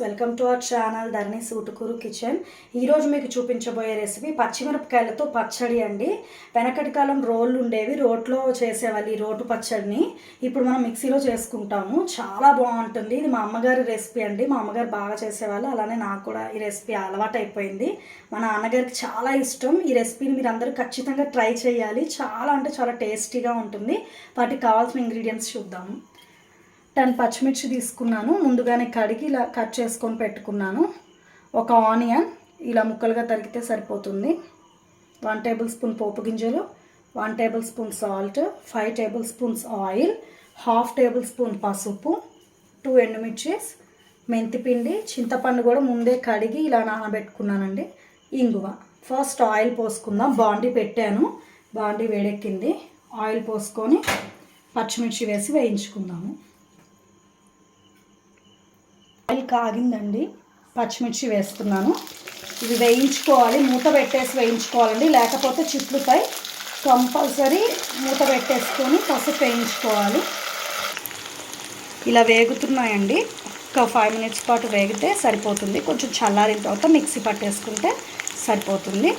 Welcome to our channel Dharani సూటుకూరు kitchen. ఈరోజు మీకు చూపించబోయే రెసిపీ పచ్చిమిరపకాయలతో పచ్చడి అండి. వెనకటి కాలం రోళ్ళు ఉండేవి, రోట్లో చేసేవాళ్ళు ఈ రోటు పచ్చడిని. ఇప్పుడు మనం మిక్సీలో చేసుకుంటాము. చాలా బాగుంటుంది. ఇది మా అమ్మగారి రెసిపీ అండి. మా అమ్మగారు బాగా చేసేవాళ్ళు, అలానే నాకు కూడా ఈ రెసిపీ అలవాటు అయిపోయింది. మా నాన్నగారికి చాలా ఇష్టం. ఈ రెసిపీని మీరు అందరూ ఖచ్చితంగా ట్రై చేయాలి. చాలా అంటే చాలా టేస్టీగా ఉంటుంది. వాటికి కావాల్సిన ఇంగ్రీడియంట్స్ చూద్దాము. 10 పచ్చిమిర్చి తీసుకున్నాను. ముందుగానే కడిగి ఇలా కట్ చేసుకొని పెట్టుకున్నాను. ఒక ఆనియన్ ఇలా ముక్కలుగా తరిగితే సరిపోతుంది. 1 టేబుల్ స్పూన్ పోపు గింజలు, 1 table spoon salt, 5 table spoons oil, 1/2 table spoon పసుపు, 2 ఎండుమిర్చీస్, మెంతిపిండి, చింతపండు కూడా ముందే కడిగి ఇలా నానబెట్టుకున్నానండి, ఇంగువ. ఫస్ట్ ఆయిల్ పోసుకుందాం. బాండీ పెట్టాను, బాండీ వేడెక్కింది. ఆయిల్ పోసుకొని పచ్చిమిర్చి వేసి వేయించుకుందాము. ఆయిల్ కాగిందండి, పచ్చిమిర్చి వేస్తున్నాను. ఇది వేయించుకోవాలి, మూత పెట్టేసి వేయించుకోవాలండి, లేకపోతే చిట్లుపై. కంపల్సరీ మూత పెట్టేసుకొని పసుపు వేయించుకోవాలి. ఇలా వేగుతున్నాయండి. ఒక 5 మినిట్స్ పాటు వేగితే సరిపోతుంది. కొంచెం చల్లారిన తర్వాత మిక్సీ పట్టేసుకుంటే సరిపోతుంది.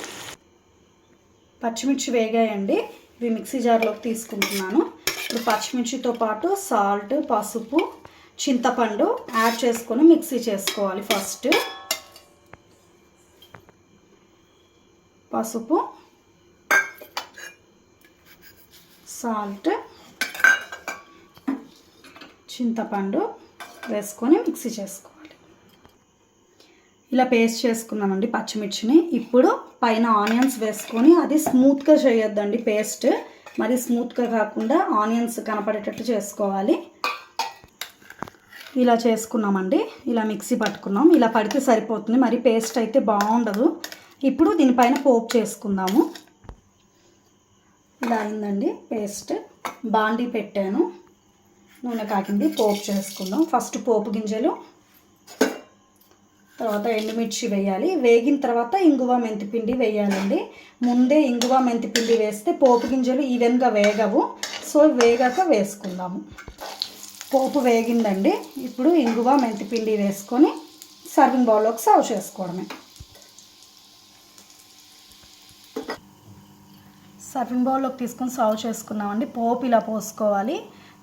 పచ్చిమిర్చి వేగాయండి, ఇవి మిక్సీ జార్లోకి తీసుకుంటున్నాను. ఇప్పుడు పచ్చిమిర్చితో పాటు సాల్ట్, పసుపు, చింతపండు యాడ్ చేసుకొని మిక్సీ చేసుకోవాలి. ఫస్ట్ పసుపు, సాల్ట్, చింతపండు వేసుకొని మిక్సీ చేసుకోవాలి. ఇలా పేస్ట్ చేసుకున్నామండి పచ్చిమిర్చిని. ఇప్పుడు పైన ఆనియన్స్ వేసుకొని, అది స్మూత్గా చేయొద్దండి పేస్ట్, మరి స్మూత్గా కాకుండా ఆనియన్స్ కనపడేటట్టు చేసుకోవాలి. ఇలా చేసుకున్నామండి, ఇలా మిక్సీ పట్టుకున్నాం. ఇలా పడితే సరిపోతుంది, మరి పేస్ట్ అయితే బాగుండదు. ఇప్పుడు దీనిపైన పోపు చేసుకుందాము. ఇలా అయిందండి పేస్ట్. బాండీ పెట్టాను, నూనె కాకింది, పోపు చేసుకుందాం. ఫస్ట్ పోపు గింజలు, తర్వాత ఎండుమిర్చి వేయాలి. వేగిన తర్వాత ఇంగువ, మెంతిపిండి వేయాలండి. ముందే ఇంగువ, మెంతిపిండి వేస్తే పోపు గింజలు ఈవెన్గా వేగవు, సో వేగాక వేసుకుందాము. పోపు వేగిందండి, ఇప్పుడు ఇంగువ, మెంతిపిండి వేసుకొని సర్వింగ్ బౌల్లోకి సర్వ్ చేసుకోవడమే. సర్వింగ్ బౌల్లోకి తీసుకొని సర్వ్ చేసుకున్నామండి. పోపు ఇలా పోసుకోవాలి,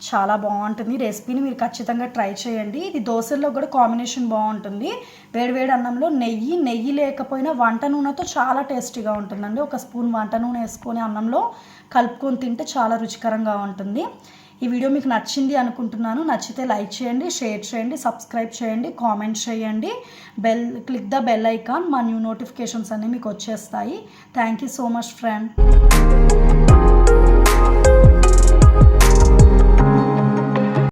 చాలా బాగుంటుంది. రెసిపీని మీరు ఖచ్చితంగా ట్రై చేయండి. ఇది దోశల్లో కూడా కాంబినేషన్ బాగుంటుంది. వేడివేడి అన్నంలో నెయ్యి లేకపోయినా వంట నూనెతో చాలా టేస్టీగా ఉంటుందండి. ఒక స్పూన్ వంట నూనె వేసుకొని అన్నంలో కలుపుకొని తింటే చాలా రుచికరంగా ఉంటుంది. ఈ వీడియో మీకు నచ్చింది అనుకుంటున్నాను. నచ్చితే లైక్ చేయండి, షేర్ చేయండి, సబ్స్క్రైబ్ చేయండి, కామెంట్ చేయండి. Click the bell icon. మా న్యూ నోటిఫికేషన్స్ అన్నీ మీకు వచ్చేస్తాయి. Thank you so much friend.